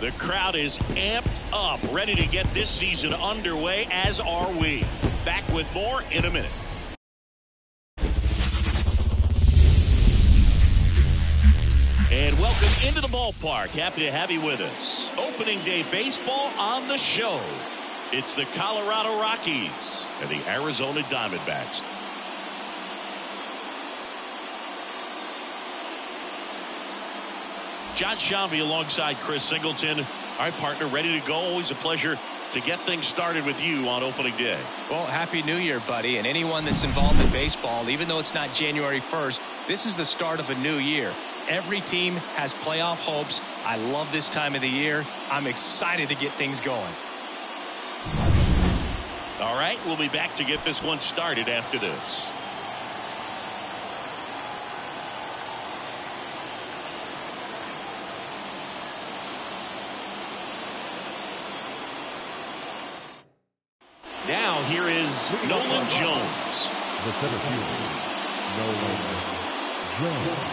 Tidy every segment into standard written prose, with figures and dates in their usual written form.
The crowd is amped up, ready to get this season underway, as are we. Back with more in a minute. And welcome into the ballpark. Happy to have you with us. Opening day baseball on the show. It's the Colorado Rockies and the Arizona Diamondbacks. John Shambi alongside Chris Singleton. All right, partner, ready to go. Always a pleasure to get things started with you on opening day. Well, happy New Year, buddy. And anyone that's involved in baseball, even though it's not January 1st, this is the start of a new year. Every team has playoff hopes. I love this time of the year. I'm excited to get things going. All right, we'll be back to get this one started after this. Now here is Nolan Jones. The center fielder, Nolan Jones.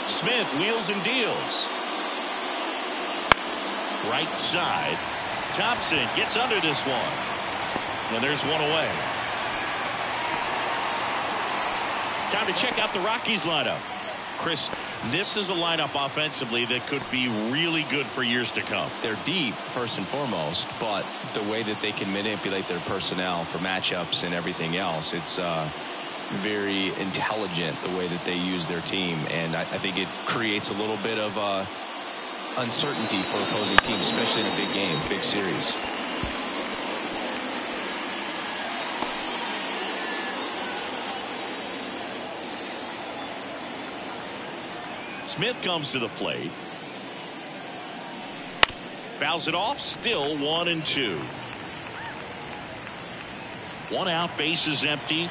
Smith wheels and deals. Right side. Thompson gets under this one. And there's one away. Time to check out the Rockies lineup. Chris, this is a lineup offensively that could be really good for years to come. They're deep, first and foremost, but the way that they can manipulate their personnel for matchups and everything else, it's very intelligent the way that they use their team. And I think it creates a little bit of uncertainty for opposing teams, especially in a big game, big series. Smith comes to the plate. Fouls it off. Still 1-2. One out. Bases empty.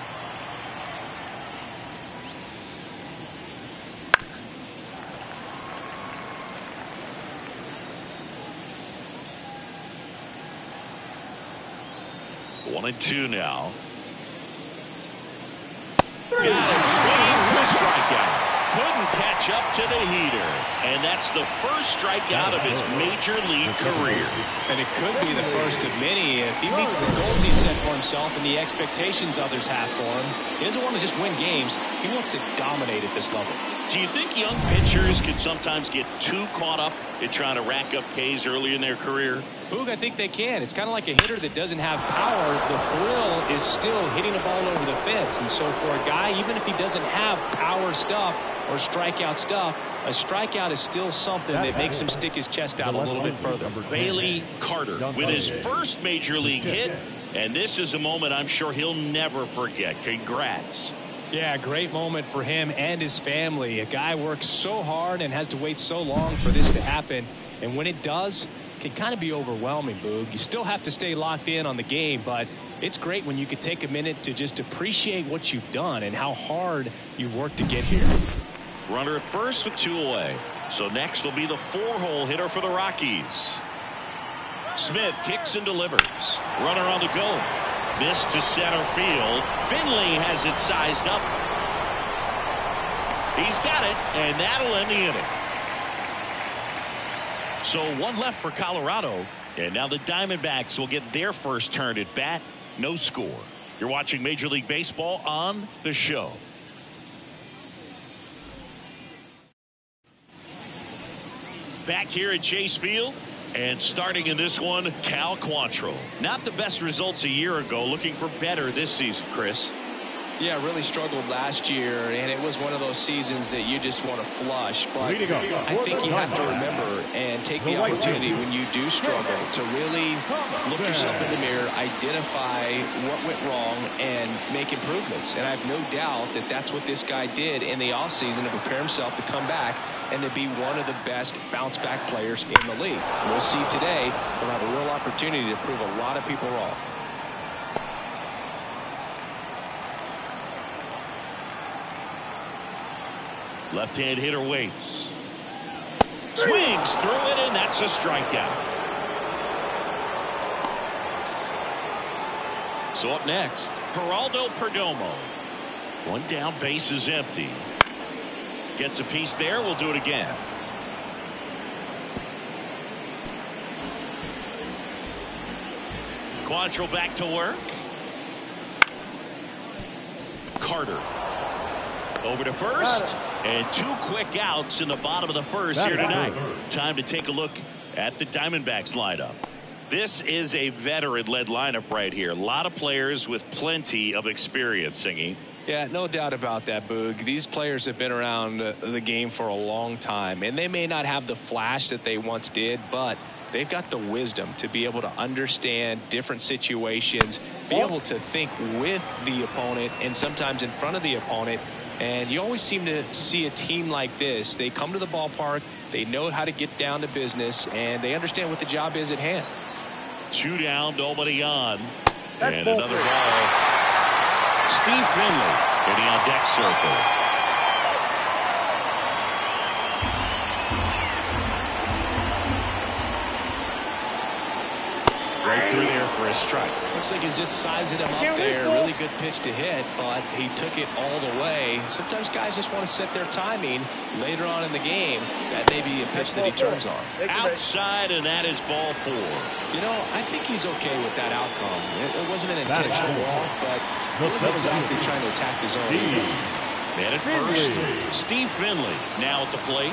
One and two now. Got it. Swing for a strikeout. Couldn't catch up to the heater. And that's the first strikeout of his major league career. And it could be the first of many. If he meets the goals he set for himself and the expectations others have for him, he doesn't want to just win games. He wants to dominate at this level. Do you think young pitchers can sometimes get too caught up in trying to rack up Ks early in their career? Boog, I think they can. It's kind of like a hitter that doesn't have power. The thrill is still hitting a ball over the fence. And so for a guy, even if he doesn't have power stuff or strikeout stuff, a strikeout is still something that makes him stick his chest out a little bit further. Bailey Carter with his first major league hit. And this is a moment I'm sure he'll never forget. Congrats. Yeah, great moment for him and his family. A guy works so hard and has to wait so long for this to happen. And when it does, it can kind of be overwhelming, Boog. You still have to stay locked in on the game, but it's great when you can take a minute to just appreciate what you've done and how hard you've worked to get here. Runner at first with two away. So next will be the four-hole hitter for the Rockies. Smith kicks and delivers. Runner on the go. This to center field. Finley has it sized up. He's got it, and that'll end the inning. So one left for Colorado, and now the Diamondbacks will get their first turn at bat. No score. You're watching Major League Baseball on the show. Back here at Chase Field. And starting in this one, Cal Quantrill. Not the best results a year ago. Looking for better this season, Chris. Yeah, really struggled last year, and it was one of those seasons that you just want to flush. But I think you have to remember and take the opportunity when you do struggle to really look yourself in the mirror, identify what went wrong, and make improvements. And I have no doubt that that's what this guy did in the offseason to prepare himself to come back and to be one of the best bounce-back players in the league. We'll see today. He'll have a real opportunity to prove a lot of people wrong. Left-hand hitter waits. Swings through it, and that's a strikeout. So up next, Geraldo Perdomo. One down, base is empty. Gets a piece there. We'll do it again. Quantrill back to work. Carter over to first, and 2 quick outs in the bottom of the first here tonight. Time to take a look at the Diamondbacks lineup. This is a veteran-led lineup right here. A lot of players with plenty of experience, Singy. Yeah, no doubt about that, Boog. These players have been around the game for a long time, and they may not have the flash that they once did, but they've got the wisdom to be able to understand different situations, be able to think with the opponent and sometimes in front of the opponent. And you always seem to see a team like this. They come to the ballpark, they know how to get down to business, and they understand what the job is at hand. 2 down, nobody on. And another ball. Steve Finley in the on-deck circle. Right through there for a strike. Looks like he's just sizing him up there. Really good pitch to hit, but he took it all the way. Sometimes guys just want to set their timing later on in the game. That may be a pitch that he turns on. Outside, and that is ball 4. You know, I think he's okay with that outcome. It wasn't an intentional walk, but he wasn't exactly trying to attack his own. And at first, Steve Finley now at the plate.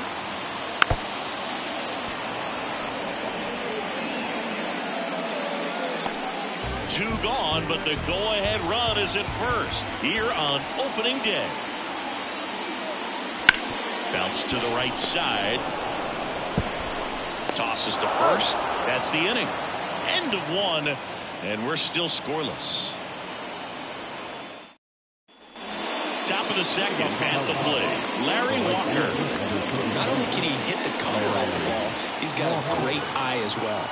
Two gone, but the go-ahead run is at first here on opening day. Bounce to the right side. Tosses to first. That's the inning. End of 1, and we're still scoreless. Top of the second at the plate. Larry Walker. Not only can he hit the cover off the ball, he's got a great eye as well.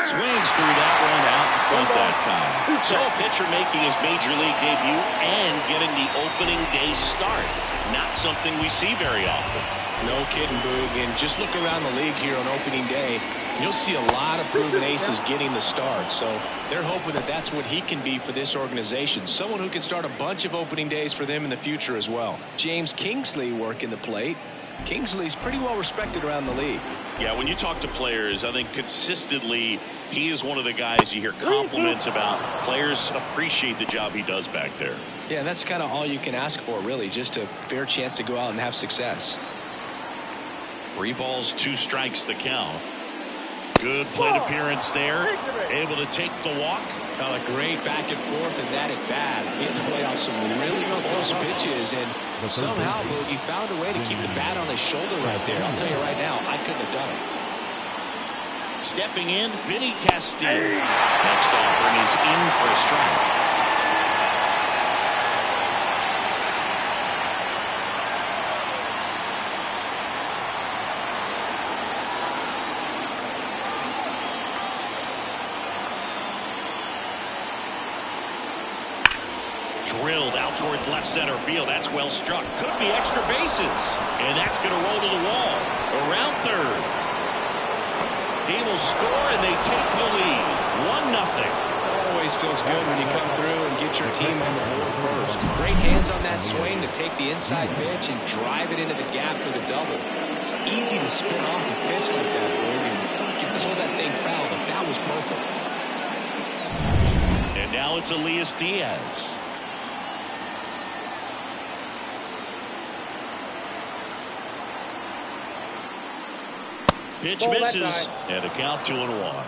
Swings through that one out in front that time. So a pitcher making his major league debut and getting the opening day start. Not something we see very often. No kidding, Boog. And just look around the league here on opening day. You'll see a lot of proven aces getting the start. So they're hoping that that's what he can be for this organization. Someone who can start a bunch of opening days for them in the future as well. James Kingsley working the plate. Kingsley's pretty well respected around the league. Yeah, when you talk to players, I think consistently he is one of the guys you hear compliments about. Players appreciate the job he does back there. Yeah, and that's kind of all you can ask for, really, just a fair chance to go out and have success. 3 balls, 2 strikes the count. Good plate appearance there. Able to take the walk. A great back and forth and that at bat. He had to play off some really close pitches, and somehow he found a way to keep the bat on his shoulder right there. I'll tell you right now, I couldn't have done it. Stepping in, Vinny Castile. Next offering is in for a strike. Drilled out towards left center field. That's well struck. Could be extra bases. And that's going to roll to the wall. Around third. He will score, and they take the lead. 1-0. Always feels good when you come through and get your team on the board first. Great hands on that swing to take the inside pitch and drive it into the gap for the double. It's easy to spin off a pitch like that, Boog, and you can pull that thing foul, but that was perfect. And now it's Elias Diaz. Pitch misses, and a count 2-1.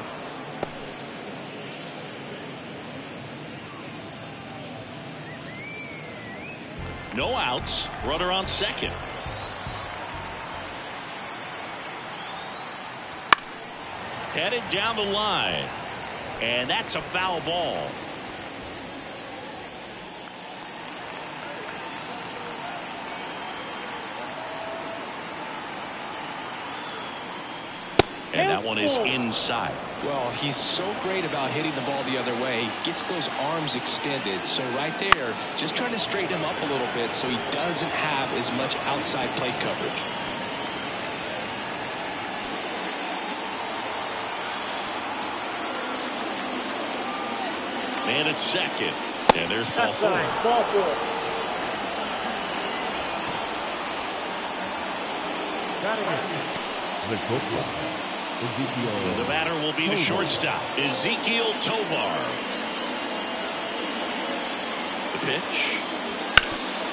No outs, runner on second. Headed down the line, and that's a foul ball. And that one is inside. Well, he's so great about hitting the ball the other way. He gets those arms extended. So right there, just trying to straighten him up a little bit so he doesn't have as much outside plate coverage. Man at second. And there's ball four. Ball four. The batter will be the shortstop, Ezekiel Tovar. The pitch.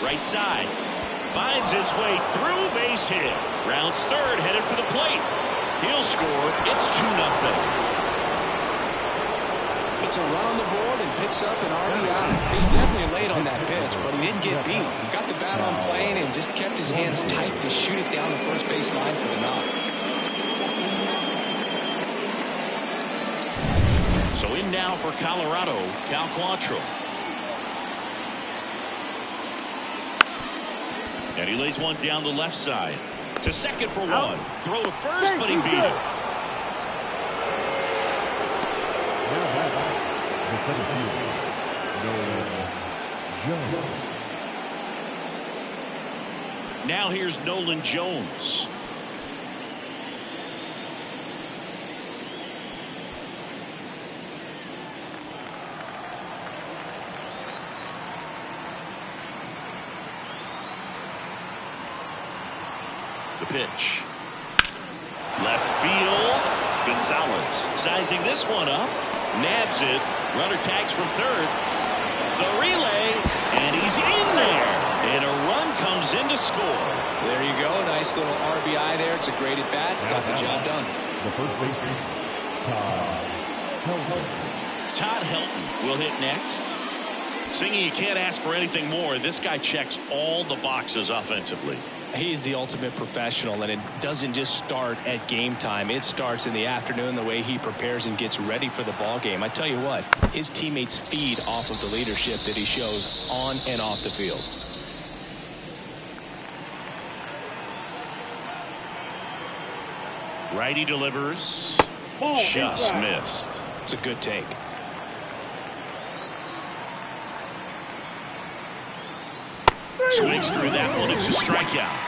Right side. Finds its way through, base hit. Rounds third, headed for the plate. He'll score. It's 2-0. Puts a run on the board and picks up an RBI. He definitely laid on that pitch, but he didn't get beat. He got the bat on plane and just kept his hands tight to shoot it down the first base line for the knock. So in now for Colorado, Cal Quantrill. And he lays one down the left side. To second for one. Throw to first, but he beat it. Now here's Nolan Jones. The pitch. Left field. Gonzalez sizing this one up. Nabs it. Runner tags from third. The relay. And he's in there. And a run comes in to score. There you go. Nice little RBI there. It's a great at bat. Got the job done. The first baseman, Todd Helton will hit next. Singy, you can't ask for anything more. This guy checks all the boxes offensively. He's the ultimate professional, and it doesn't just start at game time. It starts in the afternoon, the way he prepares and gets ready for the ball game. I tell you what, his teammates feed off of the leadership that he shows on and off the field. Righty delivers. Just missed. It's a good take. Swings through that one. It's a strikeout.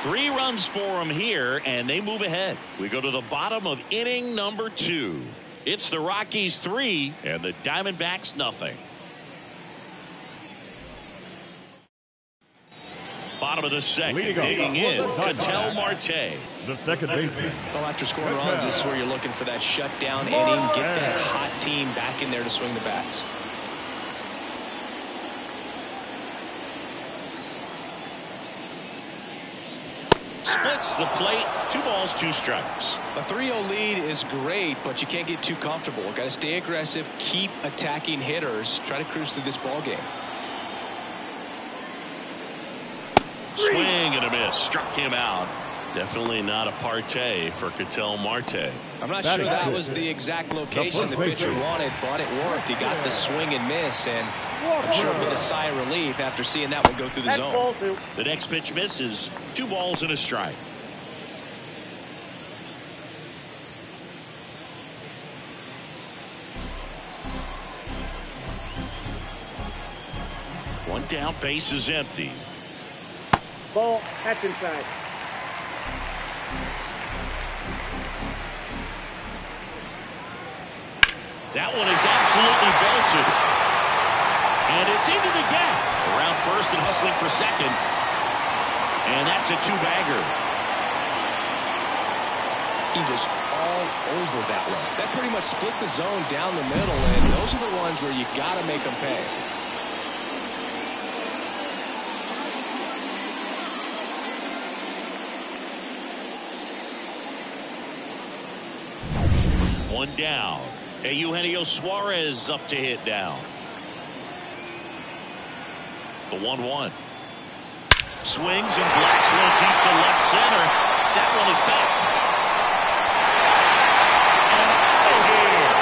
3 runs for him here, and they move ahead. We go to the bottom of inning number 2. It's the Rockies 3 and the Diamondbacks nothing. Bottom of the second, digging in, Ketel Marte. The second baseman. Well, after scoring runs, this is where you're looking for that shutdown inning. Get that hot team back in there to swing the bats. Splits the plate. 2 balls, 2 strikes. A 3-0 lead is great, but you can't get too comfortable. Got to stay aggressive, keep attacking hitters, try to cruise through this ball game. Swing and a miss. Struck him out. Definitely not a partay for Ketel Marte. I'm not sure that was the exact location the pitcher wanted, but it worked. He got the swing and miss, and I'm sure a bit of sigh of relief after seeing that one go through the zone. The next pitch misses. 2 balls and a strike. One down, base is empty. Ball, that's inside. That one is absolutely belted. And it's into the gap. Around first and hustling for second. And that's a 2-bagger. He was all over that one. That pretty much split the zone down the middle, and those are the ones where you got to make them pay. One down. Eugenio Suarez up to hit down. The 1-1. Swings and blasts one deep to left center. That one is back. And out of here.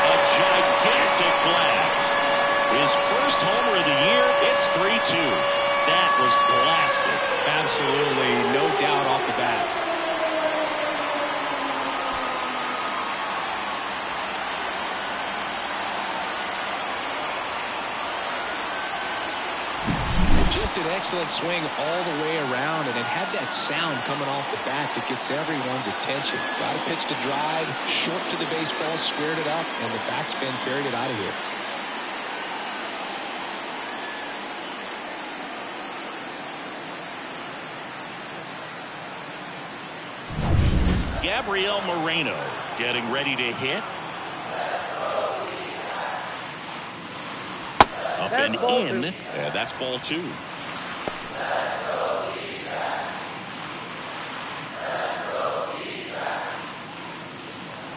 A gigantic blast. His first homer of the year. It's 3-2. That was blasted. Absolutely, no doubt off the bat. Just an excellent swing all the way around, and it had that sound coming off the bat that gets everyone's attention. Got a pitch to drive, short to the baseball, squared it up, and the backspin carried it out of here. Gabriel Moreno getting ready to hit. Up and in. And that's ball 2.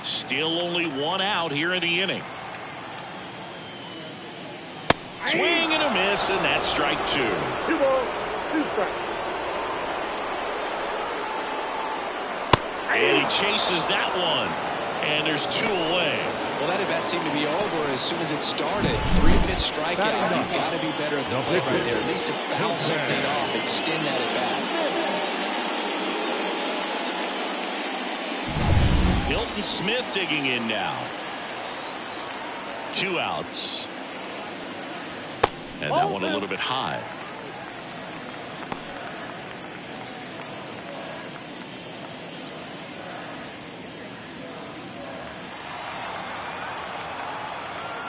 Still only 1 out here in the inning. Swing and a miss, and that's strike 2. 2 balls, 2 strikes. And he chases that one. And there's 2 away. Well, that at-bat seemed to be over as soon as it started. 3-pitch strikeout. You've got to be better at the plate right there. At least to foul something off, extend that at-bat. Hilton Smith digging in now. 2 outs. And that one a little bit high.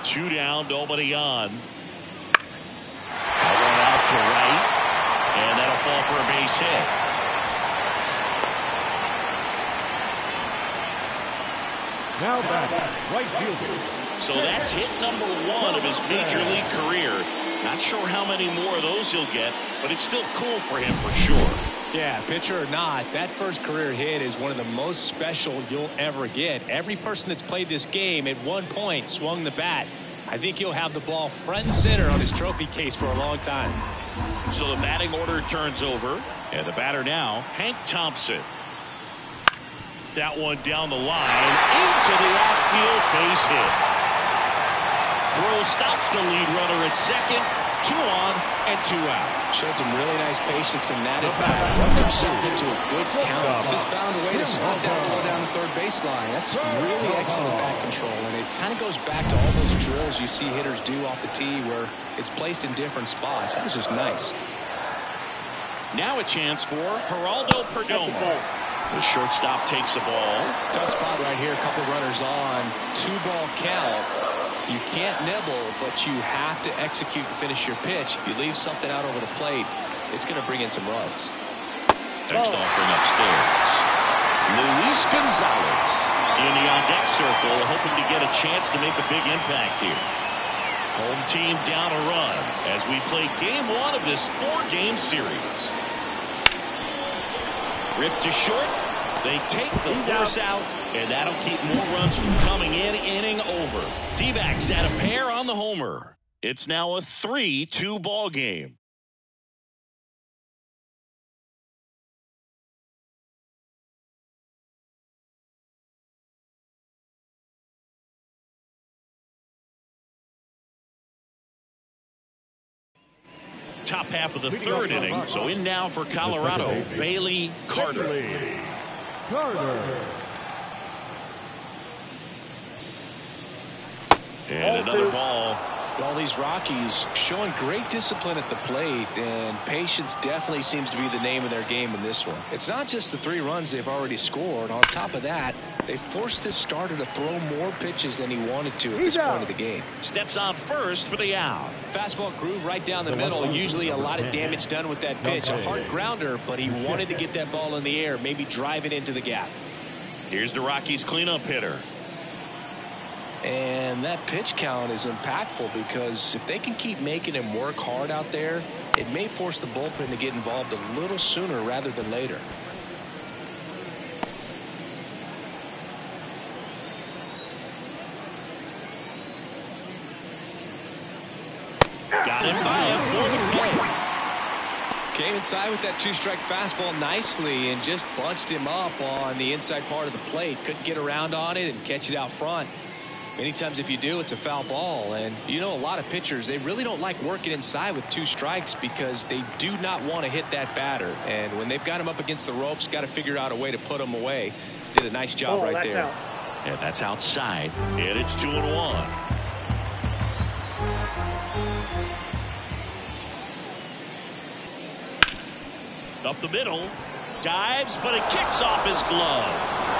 Two down, nobody on. That one out to right, and that'll fall for a base hit. Now back, right fielder. So that's hit number 1 of his major league career. Not sure how many more of those he'll get, but it's still cool for him for sure. Yeah, pitcher or not, that first career hit is one of the most special you'll ever get. Every person that's played this game at one point swung the bat. I think he'll have the ball front and center on his trophy case for a long time. So the batting order turns over, and the batter now, Hank Thompson. That one down the line into the outfield, base hit. Throw stops the lead runner at second. 2 on and 2 out. Showed some really nice patience in that at-bat. Worked himself into a good count. Just found a way to slide that ball down the third baseline. That's really excellent bat control, and it kind of goes back to all those drills you see hitters do off the tee where it's placed in different spots. That was just nice. Now a chance for Geraldo Perdomo. The shortstop takes the ball. Tough spot right here. A couple runners on. 2-ball count. You can't nibble, but you have to execute and finish your pitch. If you leave something out over the plate, it's going to bring in some runs. Next offering upstairs. Luis Gonzalez in the on-deck circle, hoping to get a chance to make a big impact here. Home team down a run as we play game 1 of this 4-game series. Ripped to short. They take the force out, and that'll keep more runs from coming in. Inning over. D-backs at a pair on the homer. It's now a 3-2 ball game. Top half of the 3rd inning. So in now for Colorado, Bailey Carter. And another ball. Well, these Rockies showing great discipline at the plate, and patience definitely seems to be the name of their game in this one. It's not just the 3 runs they've already scored. On top of that, they forced this starter to throw more pitches than he wanted to at this point of the game. Steps on first for the out. Fastball groove right down the middle. Usually a lot of damage done with that pitch. A hard grounder, but he wanted to get that ball in the air, maybe drive it into the gap. Here's the Rockies cleanup hitter. And that pitch count is impactful because if they can keep making him work hard out there, it may force the bullpen to get involved a little sooner rather than later. Got him by him for the play. Came inside with that 2-strike fastball nicely and just bunched him up on the inside part of the plate. Couldn't get around on it and catch it out front. Many times if you do, it's a foul ball. And you know, a lot of pitchers, they really don't like working inside with 2 strikes because they do not want to hit that batter. And when they've got him up against the ropes, got to figure out a way to put him away. Did a nice job right there. Out. And that's outside. And it's 2-1. Up the middle. Dives, but it kicks off his glove.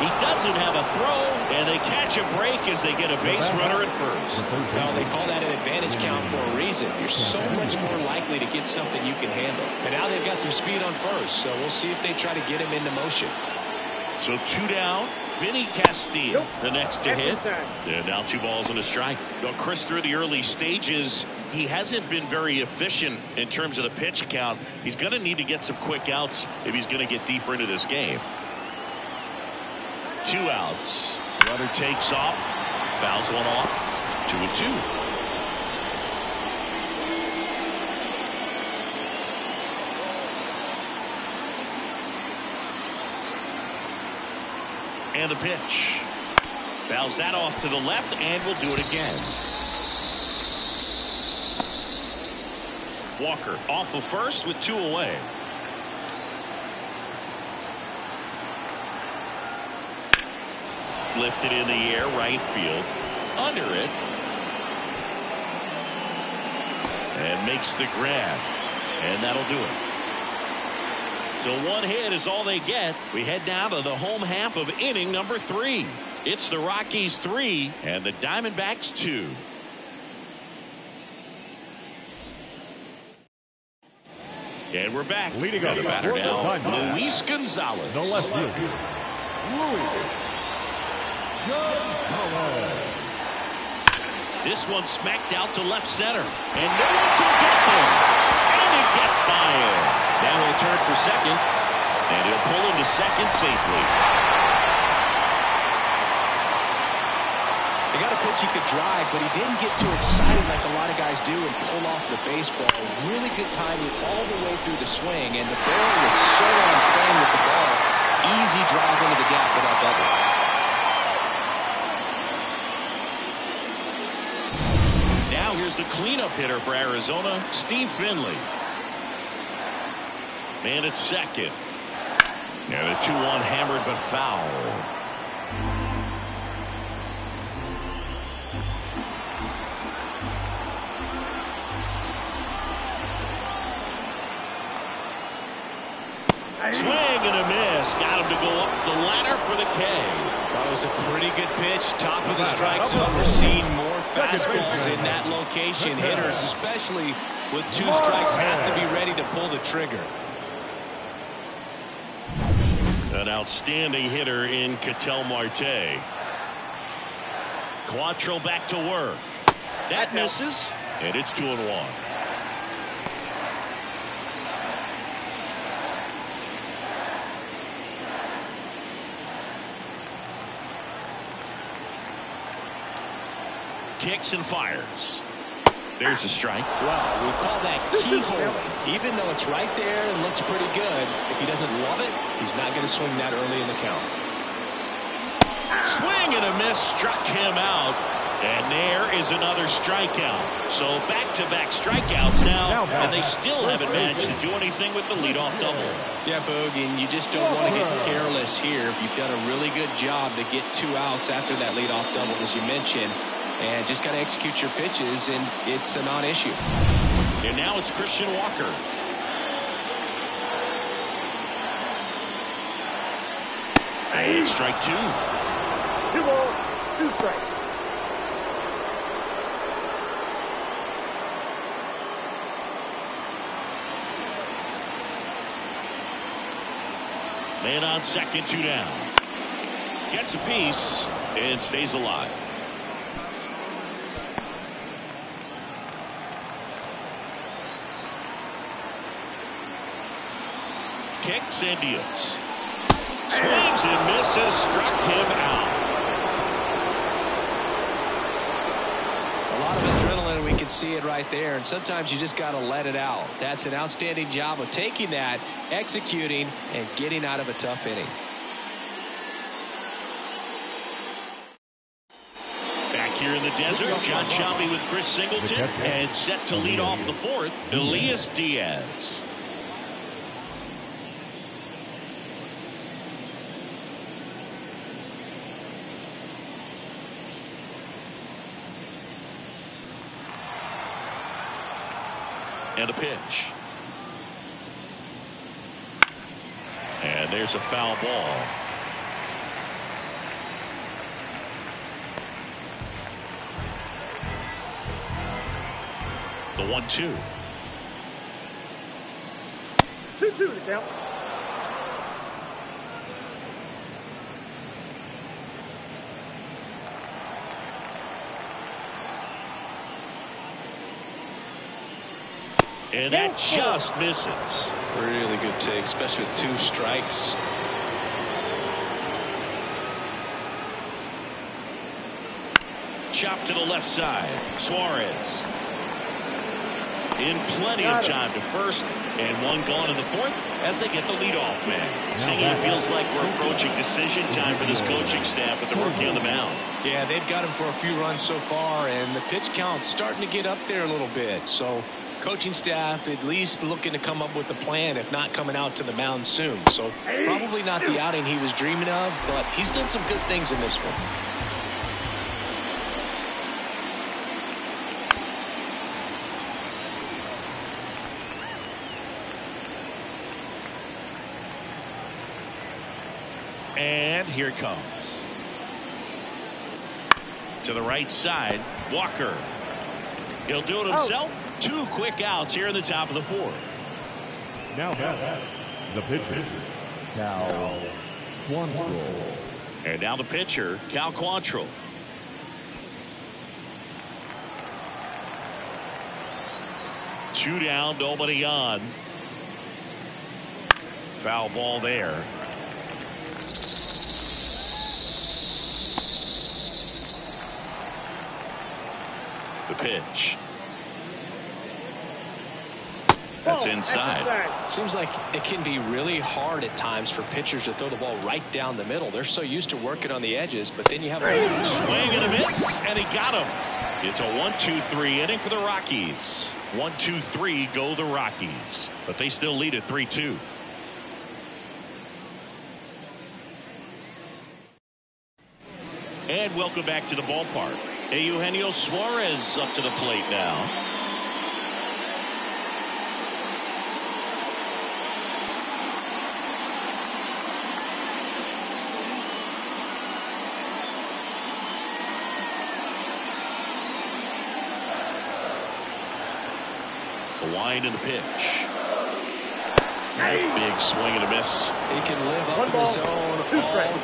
He doesn't have a throw, and they catch a break as they get a base runner at first. Well, they call that an advantage count for a reason. You're so much more likely to get something you can handle. And now they've got some speed on first, so we'll see if they try to get him into motion. So 2 down. Vinny Castile, the next to hit. And now 2 balls and a strike. Well, Chris, through the early stages, he hasn't been very efficient in terms of the pitch count. He's going to need to get some quick outs if he's going to get deeper into this game. 2 outs. Runner takes off. Fouls one off. 2-2. And the pitch. Fouls that off to the left, and will do it again. Walker off of first with 2 away. Lifted in the air, right field. Under it. And makes the grab. And that'll do it. So 1 hit is all they get. We head down to the home half of inning number 3. It's the Rockies 3 and the Diamondbacks 2. And we're back. Leading up the batter now, Luis Gonzalez. The left fielder, Luis Gonzalez. This one smacked out to left center. And no one can get there. And it gets by him. Now he'll turn for second. And he'll pull into second safely. He got a pitch he could drive, but he didn't get too excited like a lot of guys do and pull off the baseball. Really good timing all the way through the swing, and the barrel was so on plane with the ball. Easy drive into the gap for that double. Now here's the cleanup hitter for Arizona, Steve Finley. Man at second. And a 2-1 hammered but foul. Swing and a miss. Got him to go up the ladder for the K. That was a pretty good pitch. Top of the strike zone. We're seeing more fastballs in that location. Hitters, especially with 2 strikes, have to be ready to pull the trigger. An outstanding hitter in Ketel Marte. Quattro back to work. That misses, and it's 2-1. Kicks and fires. There's a strike. Well, we call that keyhole. Even though it's right there and looks pretty good, if he doesn't love it, he's not going to swing that early in the count. Swing and a miss struck him out. And there is another strikeout. So back-to-back strikeouts now, and they still haven't managed to do anything with the leadoff double. Yeah, Boog, and you just don't want to get careless here. You've done a really good job to get 2 outs after that leadoff double, as you mentioned. And just got to execute your pitches, and it's a non-issue. And now it's Christian Walker. And strike 2. 2 balls, 2 strikes. Man on second, 2 down. Gets a piece and stays alive. Kicks and deals. Swings and misses. Struck him out. A lot of adrenaline, we can see it right there, and sometimes you just got to let it out. That's an outstanding job of taking that, executing, and getting out of a tough inning. Back here in the desert, John Shelby with Chris Singleton, and set to lead off the 4th, Elias Diaz. And a pitch. And there's a foul ball. The 1-2. 2-2 to count. And that just misses. Really good take, especially with 2 strikes. Chop to the left side. Suarez. In plenty of time to first, and 1 gone in the 4th as they get the leadoff man. Seeing it feels like we're approaching decision time for this coaching staff with the rookie on the mound. Yeah, they've got him for a few runs so far, and the pitch count's starting to get up there a little bit. So coaching staff at least looking to come up with a plan, if not coming out to the mound soon. So probably not the outing he was dreaming of, but he's done some good things in this one. And here it comes. To the right side, Walker. He'll do it himself. 2 quick outs here in the top of the 4th. Now the pitcher, Cal Quantrill. And now the pitcher, Cal Quantrill. Two down, nobody on. Foul ball there. The pitch. That's inside. Seems like it can be really hard at times for pitchers to throw the ball right down the middle. They're so used to working on the edges, but then you have a swing and a miss, and he got him. It's a 1-2-3 inning for the Rockies. 1-2-3 go the Rockies, but they still lead at 3-2. And welcome back to the ballpark. Eugenio Suarez up to the plate now. The wind and the pitch. Big swing and a miss. He can live up in the zone all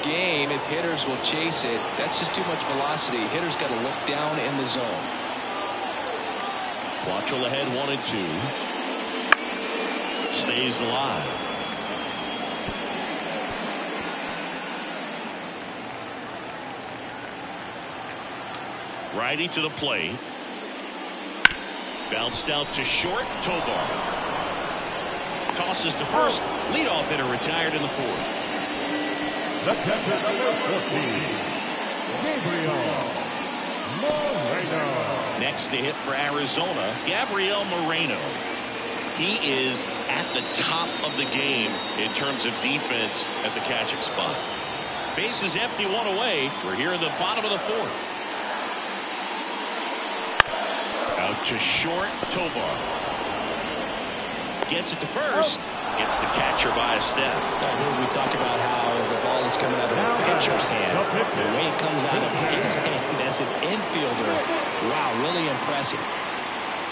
game if hitters will chase it. That's just too much velocity. Hitters got to look down in the zone. Quantrill ahead 1-2. Stays alive. Righty to the plate. Bounced out to short. Tovar tosses to first. Leadoff hitter retired in the 4th. The catcher, number 14, Gabriel Moreno. Next to hit for Arizona, Gabriel Moreno. He is at the top of the game in terms of defense at the catching spot. Base is empty, 1 away. We're here in the bottom of the 4th. Out to short, Tovar. Gets it to first. Gets the catcher by a step. We talk about how the ball is coming out of a pitcher's hand. The way it comes out of his hand as an infielder. Wow, really impressive.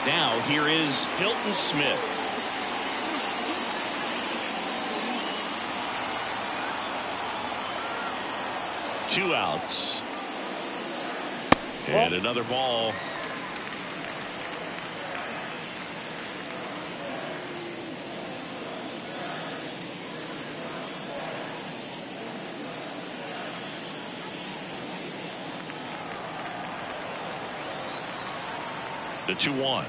Now here is Hilton Smith. Two outs. And another ball. The 2-1. Slice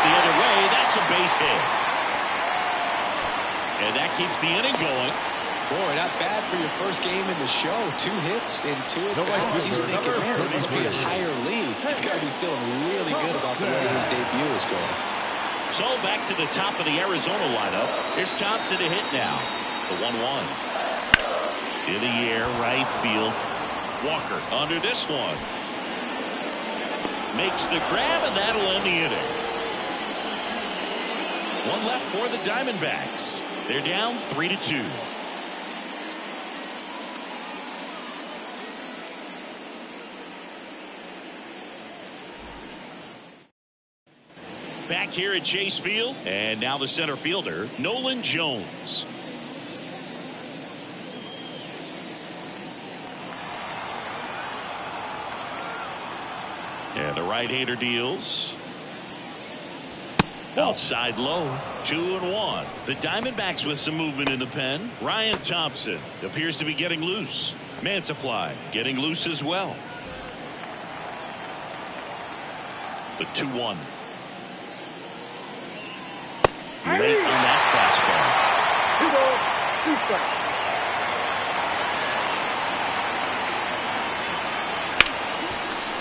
the other way. That's a base hit. And that keeps the inning going. Boy, not bad for your first game in the show. 2 hits in 2 at-bats. He's thinking, man, it must be a higher league. He's got to be feeling really good about the way his debut is going. So back to the top of the Arizona lineup. Here's Thompson to hit now. The 1-1. In the air, right field. Walker under this one. Makes the grab, and that'll end the inning. One left for the Diamondbacks. They're down 3-2. Back here at Chase Field, and now the center fielder, Nolan Jones. And the right-hander deals. Outside low, 2-1. The Diamondbacks with some movement in the pen. Ryan Thompson appears to be getting loose. Mansupply getting loose as well. The 2-1. Late on that fastball. 2 balls, 2 strikes.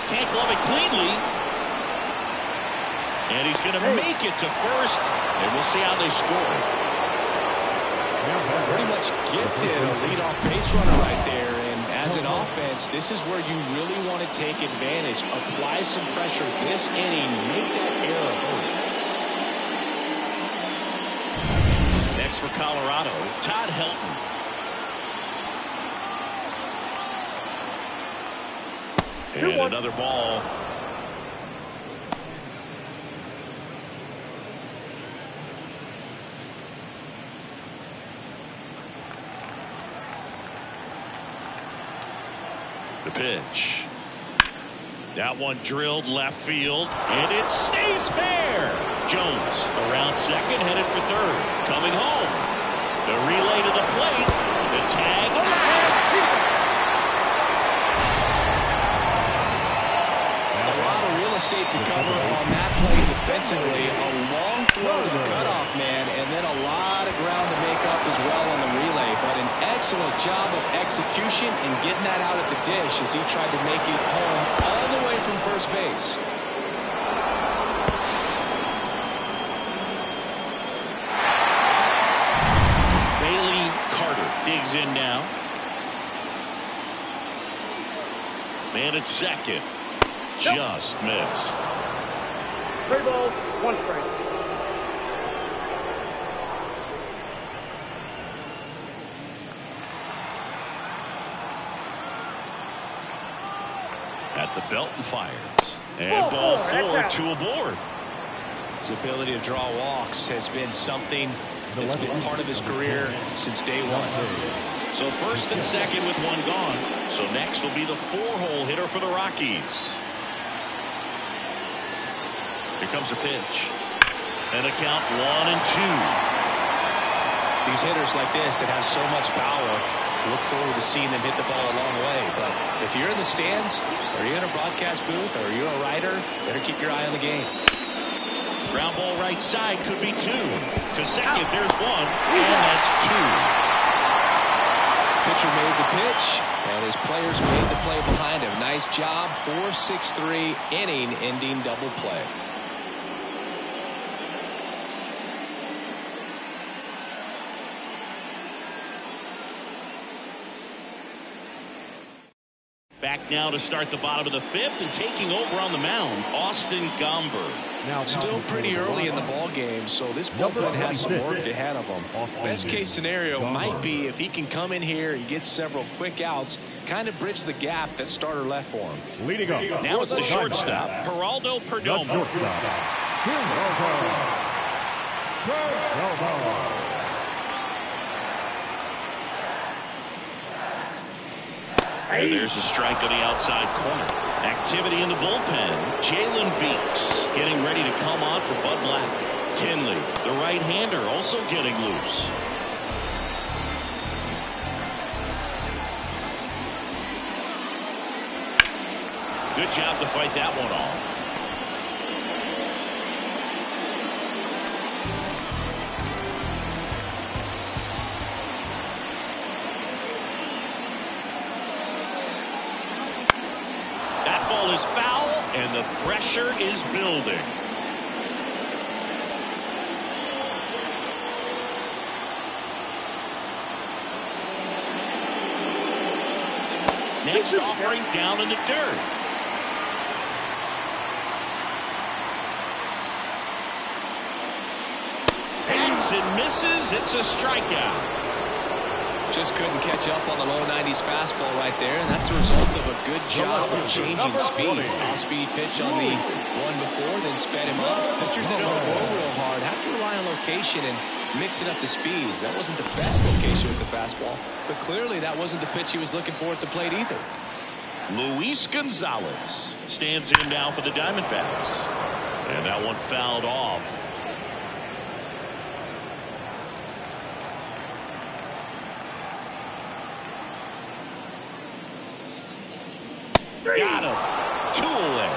Can't glove it cleanly. And he's going to make it to first. And we'll see how they score. Pretty much gifted a leadoff base runner right there. And as an offense, this is where you really want to take advantage. Apply some pressure this inning. Make that error hurt. Next for Colorado, Todd Helton. And another ball. The pitch. That one drilled left field, and it stays fair. Jones around second, headed for third. Coming home. The relay to the plate. The tag. A lot of real estate to cover on that play defensively. A long throw to the cutoff man, and then a lot of ground to make up as well on the relay. But an excellent job of execution and getting that out at the dish as he tried to make it home all the way from first base. Digs in now. Man at second. Just missed. 3 balls, 1 strike. At the belt and fires. And ball 4, 2 aboard. His ability to draw walks has been something that's been part of his career since day one. So first and second with 1 gone. So next will be the 4-hole hitter for the Rockies. Here comes a pitch. And a count 1-2. These hitters like this that have so much power, look forward to seeing them hit the ball a long way. But if you're in the stands, or you're in a broadcast booth, or you're a writer, better keep your eye on the game. Ground ball right side, could be 2. To second, there's 1, and that's 2. Pitcher made the pitch, and his players made the play behind him. Nice job. 4-6-3 inning-ending double play. Back now to start the bottom of the 5th, and taking over on the mound, Austin Gomber. Now, still pretty early in the ball game, so this bullpen has some work ahead of him. Best case scenario might be if he can come in here and get several quick outs, kind of bridge the gap that starter left for him. Leading up. Now it's the shortstop, Geraldo Perdomo. And there's a strike on the outside corner. Activity in the bullpen. Jalen Beeks getting ready to come on for Bud Black. Kinley, the right-hander, also getting loose. Good job to fight that one off. Is foul, and the pressure is building. Next offering down in the dirt. swings and misses. It's a strikeout. Just couldn't catch up on the low 90s fastball right there, and that's a result of a good job of changing speeds. Off-speed pitch on the one before, then sped him up. Pitchers that don't throw real hard have to rely on location and mixing up the speeds. That wasn't the best location with the fastball, but clearly that wasn't the pitch he was looking for at the plate either. Luis Gonzalez stands in now for the Diamondbacks, and that one fouled off. Got him. 2 away.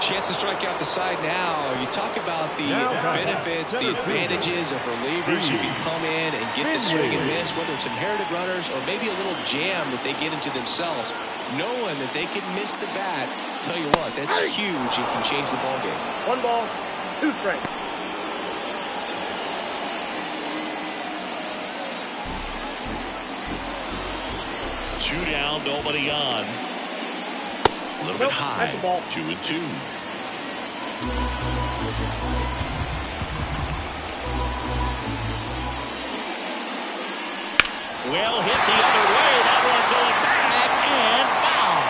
Chance to strike out the side now. You talk about the benefits, the advantages of relievers who can come in and get the swing and miss, whether it's inherited runners or maybe a little jam that they get into themselves. Knowing that they can miss the bat, tell you what, that's huge and can change the ball game. 1 ball, 2 strikes. Two down, nobody on. A little bit high. 2-2. Well hit the other way. That one going back and foul.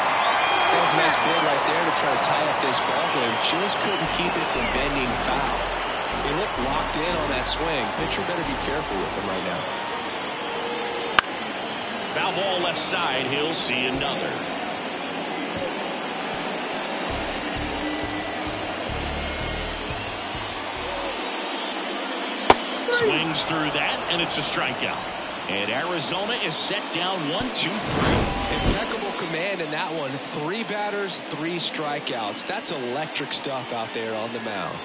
That was a nice bid right there to try to tie up this ball game. Just couldn't keep it from bending foul. He looked locked in on that swing. Pitcher better be careful with him right now. Foul ball left side. He'll see another. Swings through that, and it's a strikeout. And Arizona is set down 1-2-3. Impeccable command in that one. 3 batters, 3 strikeouts. That's electric stuff out there on the mound.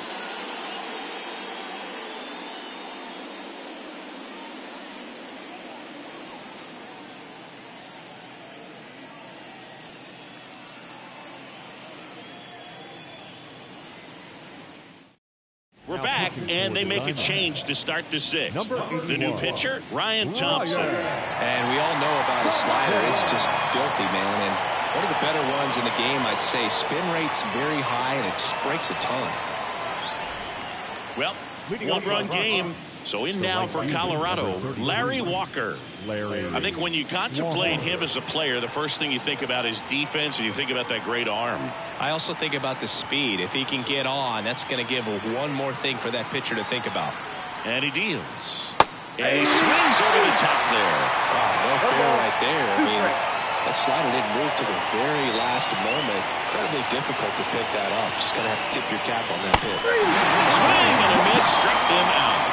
We're back, and they make a change to start the 6th. The new pitcher, Ryan Thompson. And we all know about his slider. It's just filthy, man. And one of the better ones in the game, I'd say. Spin rate's very high, and it just breaks a ton. Well, 1-run game. So in now for Colorado, Larry Walker. I think when you contemplate him as a player, the first thing you think about is defense, and you think about that great arm. I also think about the speed. If he can get on, that's going to give one more thing for that pitcher to think about. And he deals. And he swings over the top there. Wow, no fair right there. I mean, that slider didn't move to the very last moment. Incredibly difficult to pick that up. Just going to have to tip your cap on that pitch. Swing and a miss, struck him out.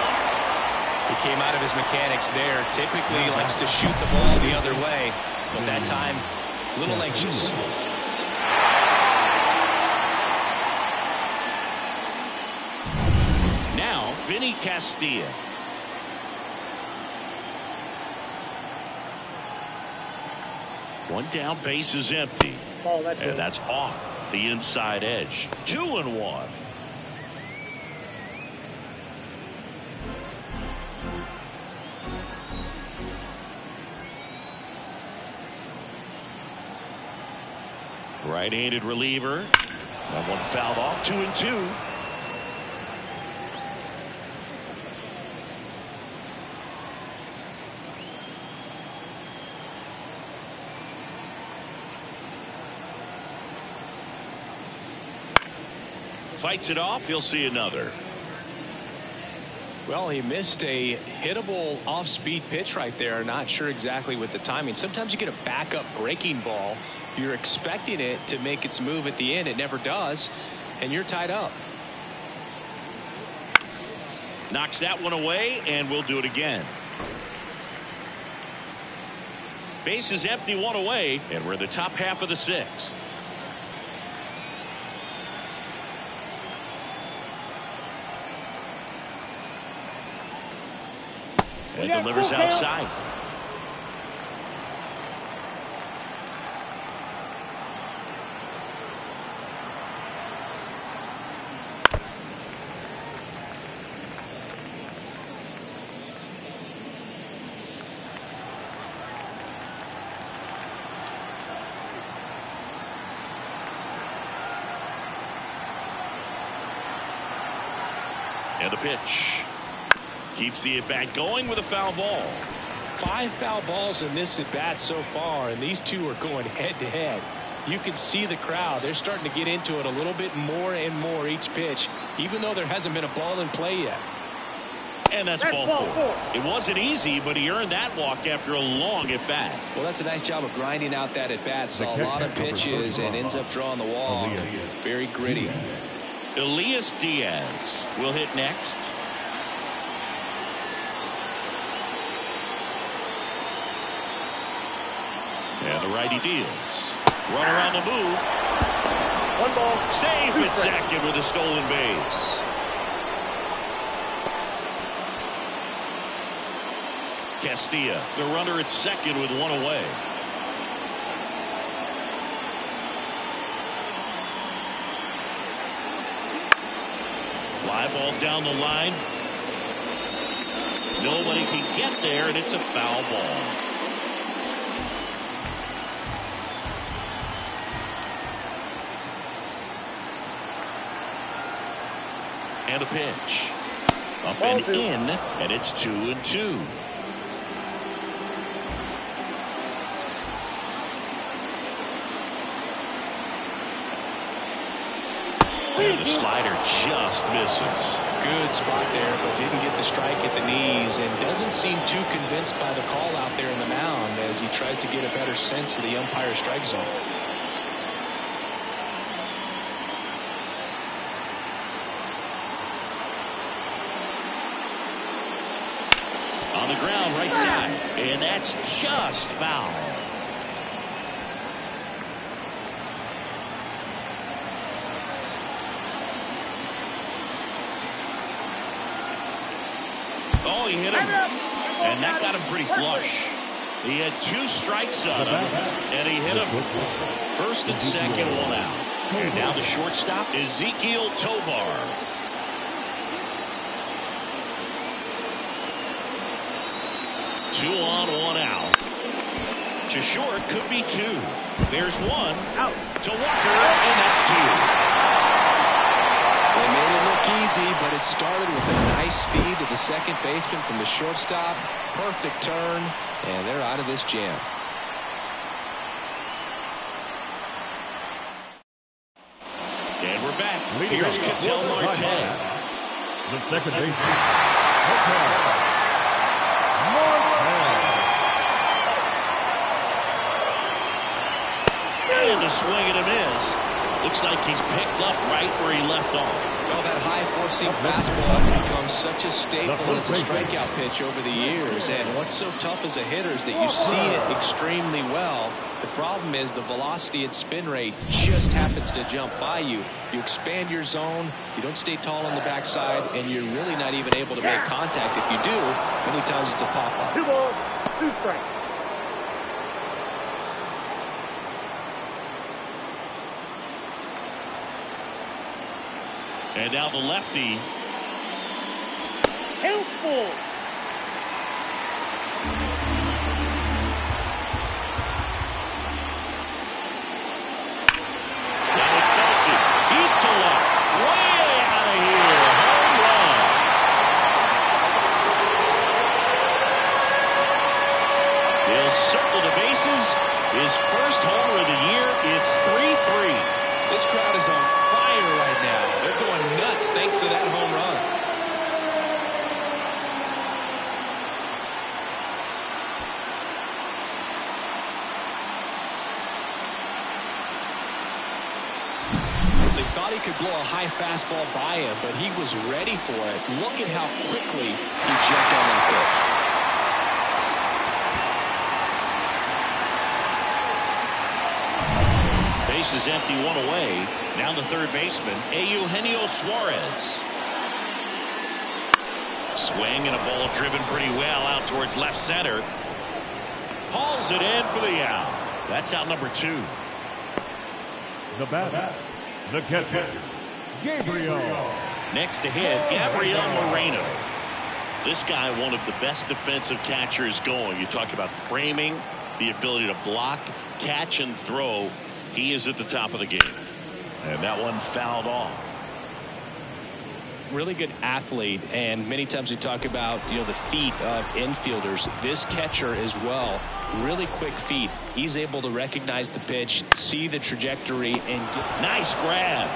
He came out of his mechanics there. Typically likes to shoot the ball the other way, but that time, a little anxious. Now, Vinny Castilla. One down, base is empty. And that's off the inside edge. 2-1. Right-handed reliever. That one fouled off. 2-2. Fights it off. He'll see another. Well, he missed a hittable off-speed pitch right there. Not sure exactly with the timing. Sometimes you get a backup breaking ball. You're expecting it to make its move at the end. It never does, and you're tied up. Knocks that one away, and we'll do it again. Base is empty, 1 away, and we're in the top half of the 6th. And delivers outside. And a pitch. Keeps the at-bat going with a foul ball. 5 foul balls in this at-bat so far, and these two are going head-to-head. You can see the crowd. They're starting to get into it a little bit more and more each pitch, even though there hasn't been a ball in play yet. And that's ball 4. It wasn't easy, but he earned that walk after a long at-bat. Well, that's a nice job of grinding out that at-bat. Saw a lot of pitches and ends up drawing the walk. Very gritty. Elias Diaz will hit next. And the righty deals. Runner on the move. 1 ball. Safe at second with a stolen base. Castilla, the runner at second with 1 away. Fly ball down the line. Nobody can get there, and it's a foul ball. And a pitch. Up and in, and it's 2-2. And the slider just misses. Good spot there, but didn't get the strike at the knees, and doesn't seem too convinced by the call out there in the mound as he tries to get a better sense of the umpire's strike zone. On the ground, right side, and that's just foul. Oh, he hit him, and that got him pretty flush. He had 2 strikes on him, and he hit him. First and second, 1 out. And now the shortstop, Ezekiel Tovar. Two on, 1 out. To short, could be 2. There's 1 out to Walker, and that's 2. They made it look easy, but it started with a nice feed to the second baseman from the shortstop. Perfect turn, and they're out of this jam. And we're back. Here's Ketel Marte. The second baseman, Marte. And a swing and a miss. Looks like he's picked up right where he left off. Well, that high four-seam fastball has become such a staple as a strikeout pitch over the years. And what's so tough as a hitter is that you see it extremely well. The problem is the velocity and spin rate just happens to jump by you. You expand your zone, you don't stay tall on the backside, and you're really not even able to make contact. If you do, many times it's a pop-up. 2 balls, 2 strikes. And now the lefty. Helpful. Now it's belted. Deep to left. Way out of here. Home run. He'll circle the bases. His first homer of the year. It's 3-3. This crowd is on fire right now. They're going nuts thanks to that home run. They thought he could blow a high fastball by him, but he was ready for it. Look at how quickly he jumped on that pitch. Base is empty, 1 away. Now the third baseman, Eugenio Suarez. Swing and a ball driven pretty well out towards left center. Hauls it in for the out. That's out number 2. The batter, the catcher, Gabriel. Next to hit, Gabriel Moreno. This guy, one of the best defensive catchers going. You talk about framing, the ability to block, catch, and throw. He is at the top of the game. And that one fouled off. really good athlete, and many times we talk about, you know, the feet of infielders. This catcher as well, really quick feet. He's able to recognize the pitch, see the trajectory, and get nice grab.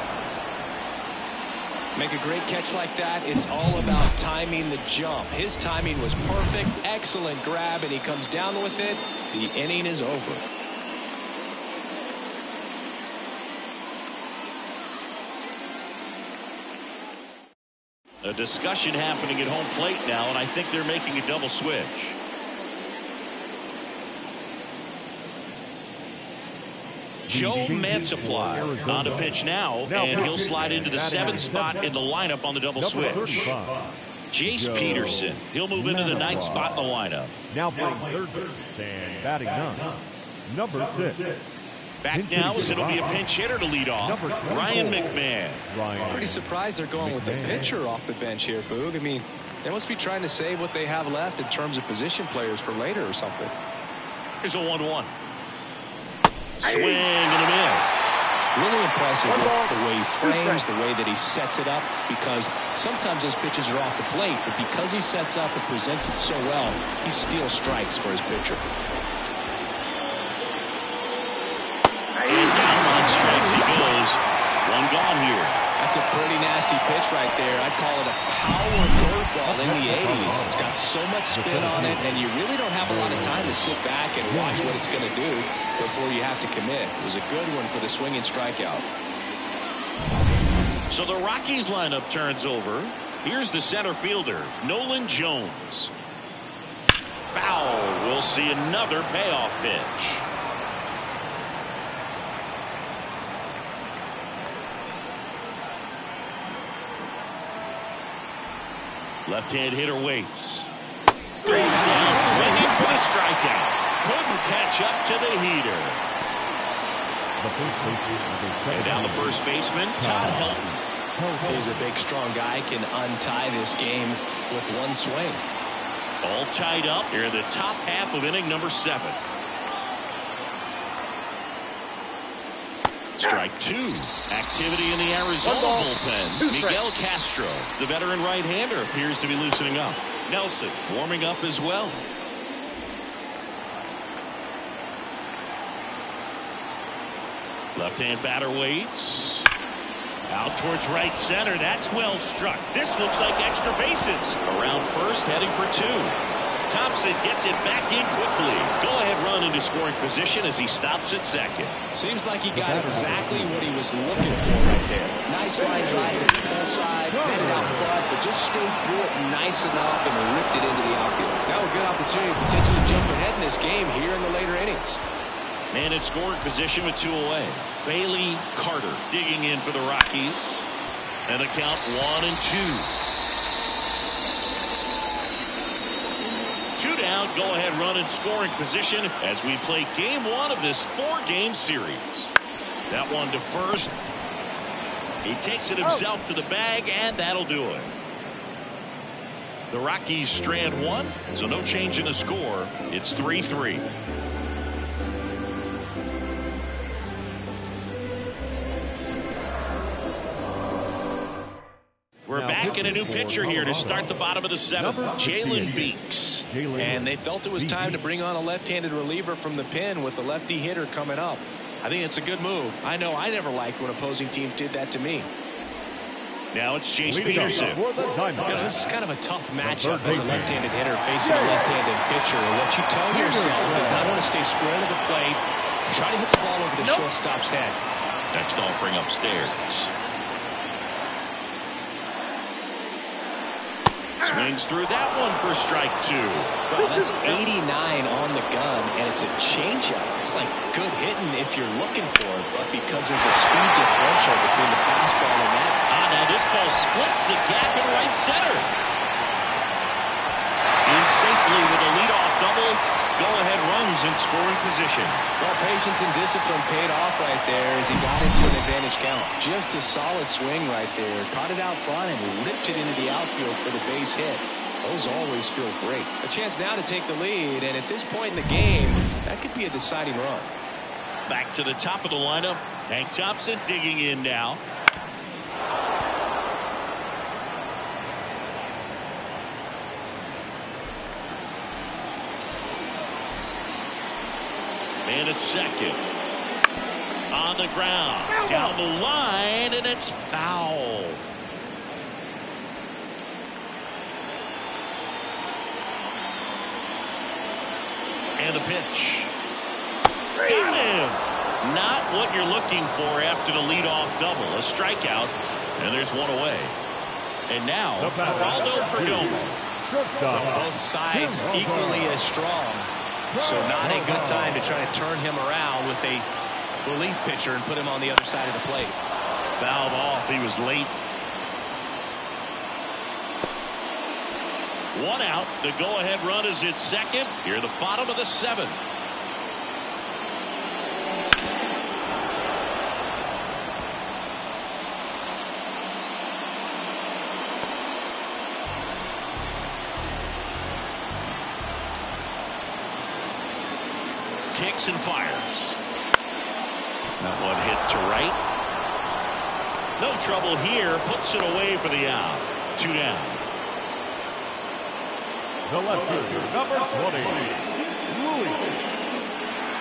Make a great catch like that. It's all about timing the jump. His timing was perfect. Excellent grab, and he comes down with it. The inning is over. A discussion happening at home plate now, and I think they're making a double switch. Joe Mantiply on to pitch now, and he'll slide into the 7th spot in the lineup on the double switch. Jace Peterson, he'll move into the 9th spot in the lineup. Now playing third base and batting 9, number 6. Back now as it'll be a pinch hitter to lead off, Ryan McMahon. Pretty surprised they're going with the pitcher off the bench here, Boog. I mean, they must be trying to save what they have left in terms of position players for later or something. Here's a 1-1. Swing and a miss. Really impressive with the way he frames, the way that he sets it up, because sometimes those pitches are off the plate, but because he sets up and presents it so well, he steals strikes for his pitcher. And down on strikes he goes. One gone here. That's a pretty nasty pitch right there. I'd call it a power curveball in the 80s. It's got so much spin on it, and you really don't have a lot of time to sit back and watch what it's going to do before you have to commit. It was a good one for the swinging strikeout. So the Rockies lineup turns over. Here's the center fielder, Nolan Jones. Foul. We'll see another payoff pitch. Left-hand hitter waits. Goes down swinging for the strikeout. Couldn't catch up to the heater. And down the first baseman, Todd Helton. He's a big, strong guy, can untie this game with one swing. All tied up here in the top half of inning number 7. Strike 2. Activity in the Arizona bullpen. Miguel Castro, the veteran right-hander, appears to be loosening up. Nelson warming up as well. Left-hand batter waits. Out towards right center. That's well struck. This looks like extra bases. Around first, heading for 2. Thompson gets it back in quickly. Go-ahead run into scoring position as he stops at second. Seems like he got exactly what he was looking for right there. Nice line drive to the pull side, hit it out front, but just stayed through it nice enough and ripped it into the outfield. Now a good opportunity to potentially jump ahead in this game here in the later innings. Man in scoring position with 2 away. Bailey Carter digging in for the Rockies. And the count 1-2. 2 down, go-ahead run in scoring position as we play game 1 of this 4-game series. That one to first. He takes it himself to the bag, and that'll do it. The Rockies strand 1, so no change in the score. It's 3-3. We're back in a new pitcher here to start the bottom of the 7th. Jalen Beeks. And they felt it was time to bring on a left-handed reliever from the pen with the lefty hitter coming up. I think it's a good move. I know I never liked when opposing teams did that to me. Now it's Jace Peterson. You know, this is kind of a tough matchup as a left-handed hitter facing a left-handed pitcher. And what you tell yourself is not want to stay square to the plate. Try to hit the ball over the shortstop's head. Next offering upstairs. Swings through that one for strike 2. Well, that's 89 on the gun, and it's a changeup. It's like good hitting if you're looking for it, but because of the speed differential between the fastball and that. Now this ball splits the gap in right center. In safely with a leadoff double. Go-ahead runs in scoring position. Well, patience and discipline paid off right there as he got into an advantage count. Just a solid swing right there. Caught it out front and ripped it into the outfield for the base hit. Those always feel great. A chance now to take the lead, and at this point in the game, that could be a deciding run. Back to the top of the lineup. Hank Thompson digging in now. And it's second. On the ground. Down the line, and it's foul. And the pitch. Got him. Not what you're looking for after the leadoff double. A strikeout, and there's one away. And now, Geraldo Perdomo. Both sides equally as strong. So not a good time to try to turn him around with a relief pitcher and put him on the other side of the plate. Fouled off. He was late. One out. The go-ahead run is at second. Here at the bottom of the seventh. Kicks and fires. That one hit to right. No trouble here. Puts it away for the out. 2 down. The lefty, number 20, Luis.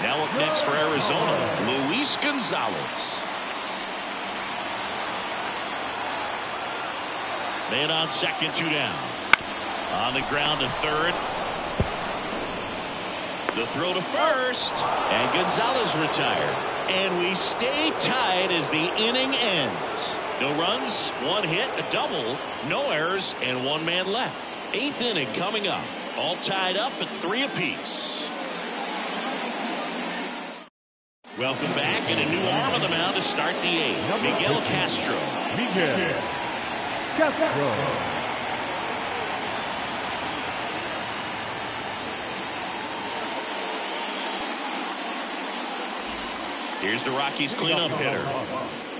Now up next for Arizona, Luis Gonzalez. Man on second, 2 down. On the ground to third. The throw to first, and Gonzalez retired. And we stay tied as the inning ends. No runs, 1 hit, a double, no errors, and 1 man left. 8th inning coming up. All tied up at 3 apiece. Welcome back, and a new arm on the mound to start the 8th. Miguel Castro. Miguel Castro. Here's the Rockies cleanup hitter.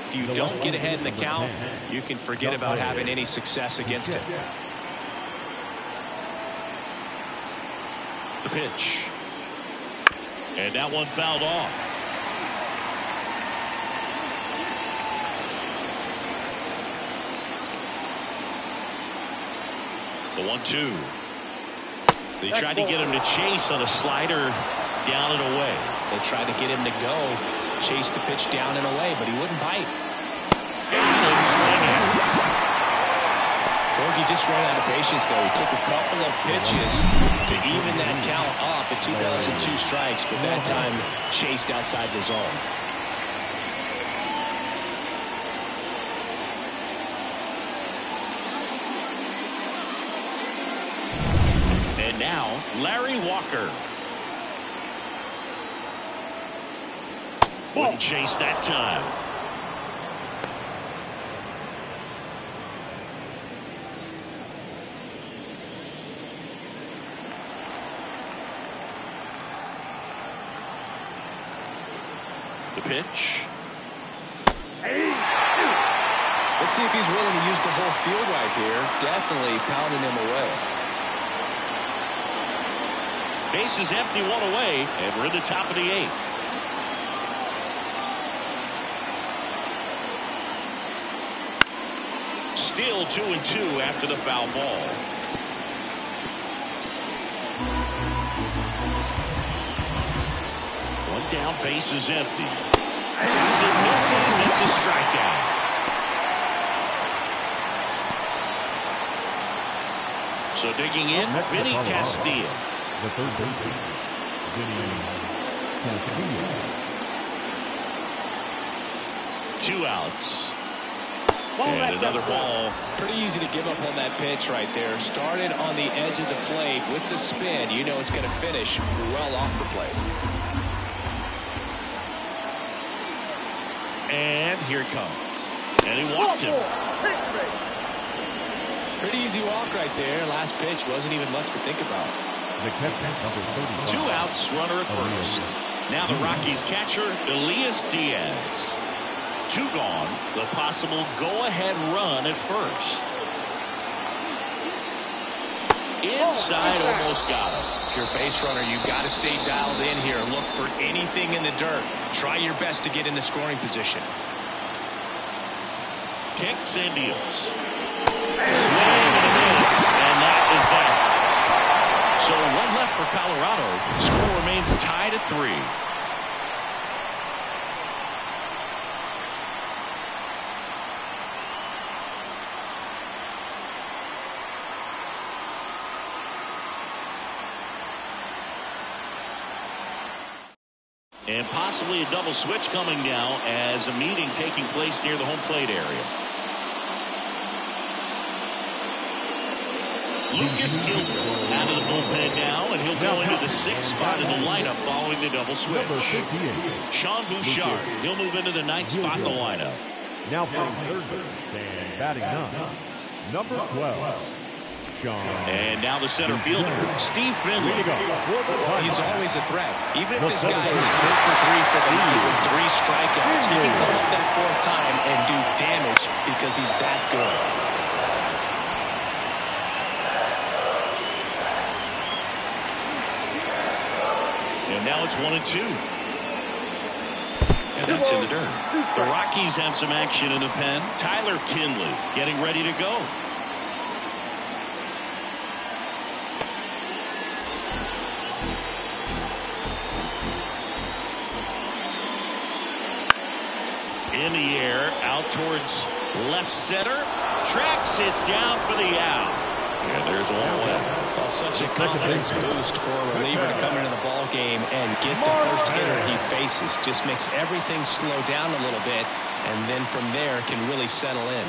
If you don't get ahead in the count, you can forget about having any success against it. The pitch. And that one fouled off. The 1-2. They tried to get him to chase on a slider down and away. They tried to get him to go chase the pitch down and away, but he wouldn't bite. Borgie just ran out of patience, though. He took a couple of pitches to even that count up at 2 balls and 2 strikes, but that time chased outside the zone. And now, Larry Walker. Wouldn't chase that time. The pitch. Let's see if he's willing to use the whole field right here. Definitely pounding him away. Base is empty, 1 away, and we're in the top of the 8th. Still 2-2 after the foul ball. One down, base is empty. It misses. It's a strikeout. So digging in, Vinny Castilla. The third baseman, Vinny Castilla. 2 outs. And another ball. Pretty easy to give up on that pitch right there. Started on the edge of the plate with the spin. You know it's going to finish well off the plate. And here it comes. And he walked him. Pretty easy walk right there. Last pitch wasn't even much to think about. The catcher, number 35. 2 outs, runner at first. Now the Rockies catcher, Elias Diaz. 2 gone. The possible go-ahead run at first. Inside, almost got him. If you're a base runner, you've got to stay dialed in here. Look for anything in the dirt. Try your best to get in the scoring position. Kicks and deals. Swing and a miss, and that is that. So 1 left for Colorado. Score remains tied at 3. And possibly a double switch coming now as a meeting taking place near the home plate area. Lucas Gilbert out of the bullpen now, and he'll go into the 6th spot in the lineup following the double switch. Sean Bouchard, he'll move into the 9th spot in the lineup. Now playing third base and batting ninth, number 12. And now the center fielder, Steve Finley. He's always a threat. Even if this guy is 0 for 3 for the night with 3 strikeouts, he can come up that 4th time and do damage because he's that good. And now it's 1-2. And that's in the dirt. The Rockies have some action in the pen. Tyler Kinley getting ready to go. In the air, out towards left center, tracks it down for the out. And there's one away. Well, such a confidence boost for a reliever to come into the ball game and get the first hitter he faces. Just makes everything slow down a little bit, and then from there can really settle in.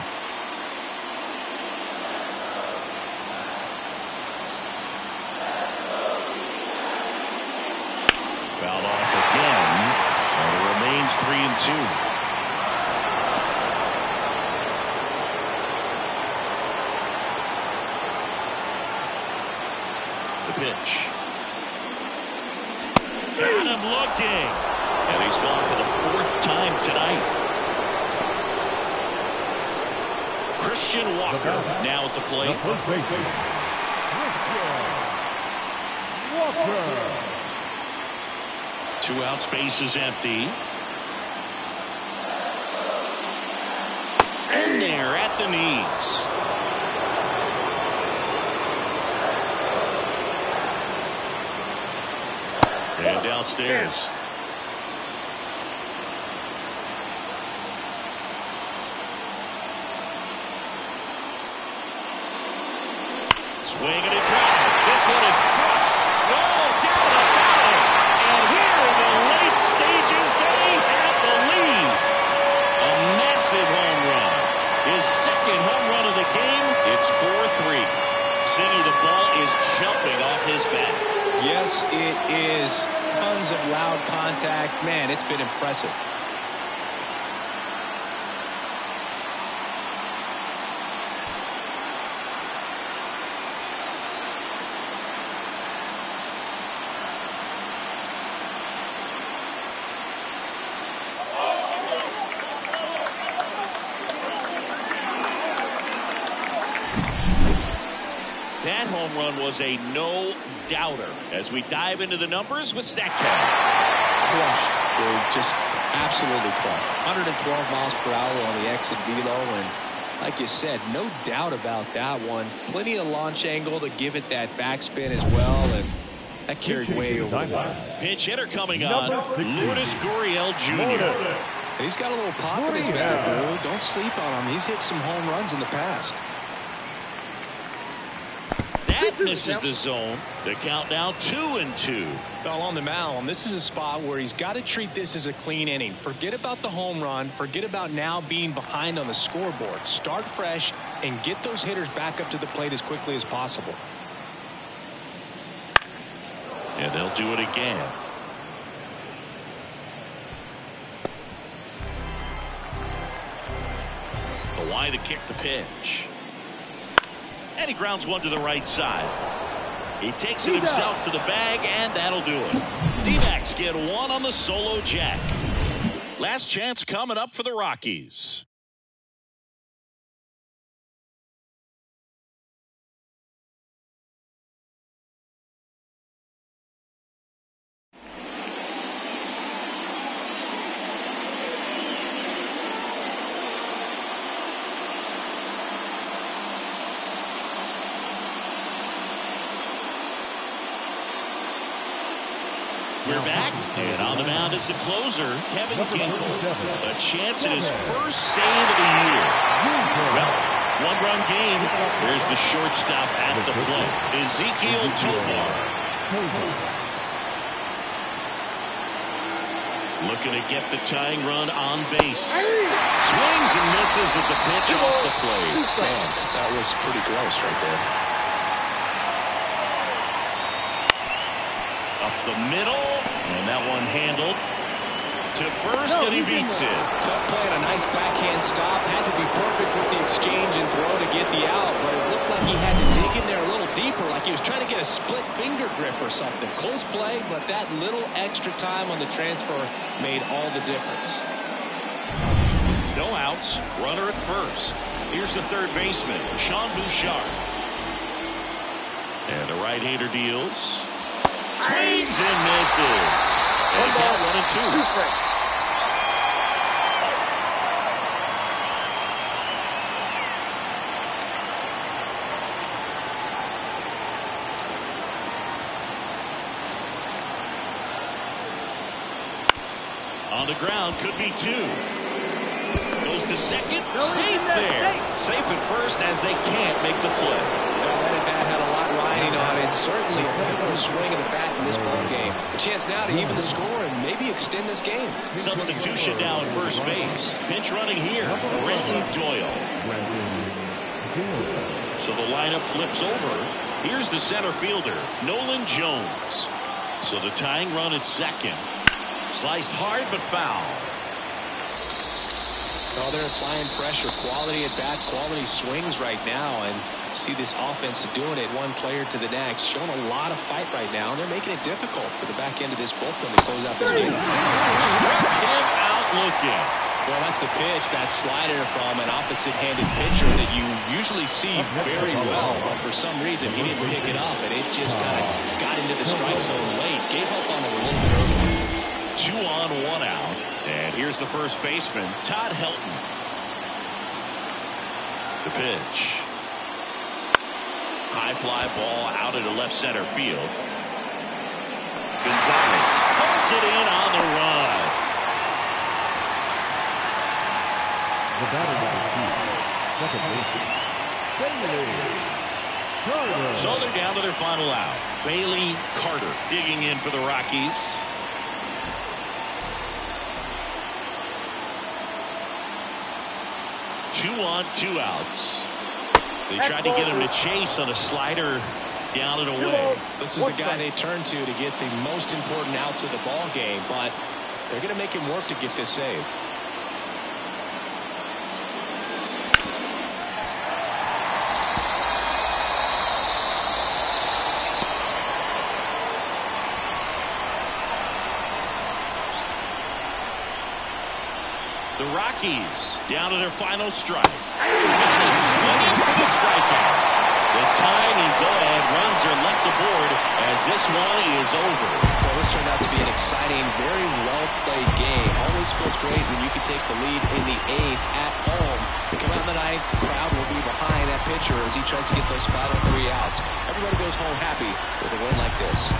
Fouled off again, and it remains 3-2. Pitch. Got him looking. And he's gone for the 4th time tonight. Christian Walker now at the plate. Walker. 2 out, space is empty. And there at the knees. And downstairs. Swing and a drive. This one is crushed. No, down and foul. And here in the late stages, they have the lead. A massive home run. His 2nd home run of the game. It's 4-3. Singy, the ball is jumping off his bat. Yes, it is. Tons of loud contact. Man, it's been impressive. That home run was a no-doubter as we dive into the numbers with StatCast. Crushed. They're just absolutely crushed. 112 miles per hour on the exit velo, and like you said, no doubt about that one. Plenty of launch angle to give it that backspin as well, and that carried way over the line. Pinch hitter coming on, Lourdes Gurriel Jr. And he's got a little pop in his bat, dude. Don't sleep on him. He's hit some home runs in the past. That misses the zone. The count now 2-2. Well, on the mound, this is a spot where he's got to treat this as a clean inning. Forget about the home run. Forget about now being behind on the scoreboard. Start fresh and get those hitters back up to the plate as quickly as possible. And they'll do it again. Hawaii to kick the pitch. And he grounds one to the right side. He takes it himself to the bag, and that'll do it. D-backs get one on the solo jack. Last chance coming up for the Rockies. We're back, and on the mound is the closer, Kevin Ginkel. A chance at his first save of the year. Well, one-run game. There's the shortstop at the plate, Ezequiel Tovar. Looking to get the tying run on base. Swings and misses at the pitch off the plate. Man, that was pretty gross right there. Up the middle, and that one handled to first, and he beats it. Tough play and a nice backhand stop. Had to be perfect with the exchange and throw to get the out, but it looked like he had to dig in there a little deeper, like he was trying to get a split finger grip or something. Close play, but that little extra time on the transfer made all the difference. No outs, runner at first. Here's the third baseman, Sean Bouchard. And the right-hander deals. Swings and misses. And count 1-2. On the ground, could be 2. Goes to second, safe there. Safe at first as they can't make the play. That at-bat had a lot riding on it. Certainly a pivotal swing of the bat in this ball game. A chance now to even the score and maybe extend this game. Substitution now at first base. Pinch running here, Brenton Doyle. So the lineup flips over. Here's the center fielder, Nolan Jones. So the tying run at second. Sliced hard but foul. Oh, they're applying pressure. Quality at bat, quality swings right now. And see this offense doing it one player to the next. Showing a lot of fight right now. And they're making it difficult for the back end of this bullpen to close out this game. Struck him out looking. Well, that's a pitch, that slider from an opposite-handed pitcher that you usually see very well. But for some reason, he didn't pick it up. And it just kind of got into the strike zone late. Gave up on it a little bit early. 2 on, 1 out. And here's the first baseman, Todd Helton. The pitch. High fly ball out into left center field. Gonzalez holds it in on the run. The batter second baseman, So they're down to their final out. Bailey Carter digging in for the Rockies. Two on, 2 outs. They tried to get him to chase on a slider down and away. This is the guy they turn to get the most important outs of the ball game, but they're going to make him work to get this save. The Rockies down to their final strike. Swinging for the strikeout. The tying go-ahead runs are left aboard as this one is over. Well, this turned out to be an exciting, very well-played game. Always feels great when you can take the lead in the 8th at home. Come out in the 9th, the crowd will be behind that pitcher as he tries to get those final 3 outs. Everybody goes home happy with a win like this.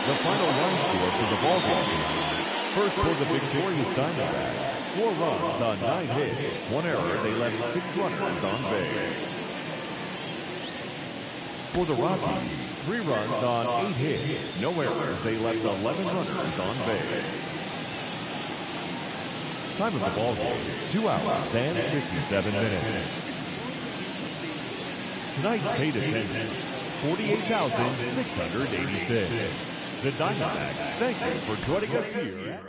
the final run score for the ball game. First for the victorious Diamondbacks, 4 runs on 9 hits, 1 error. They left 6 runners on base. For the Rockies, 3 runs on 8 hits, no errors. They left 11 runners on base. Time of the ball game, 2 hours and 57 minutes. Tonight's paid attendance, 48,686. The Diamondbacks, thank you for joining us here.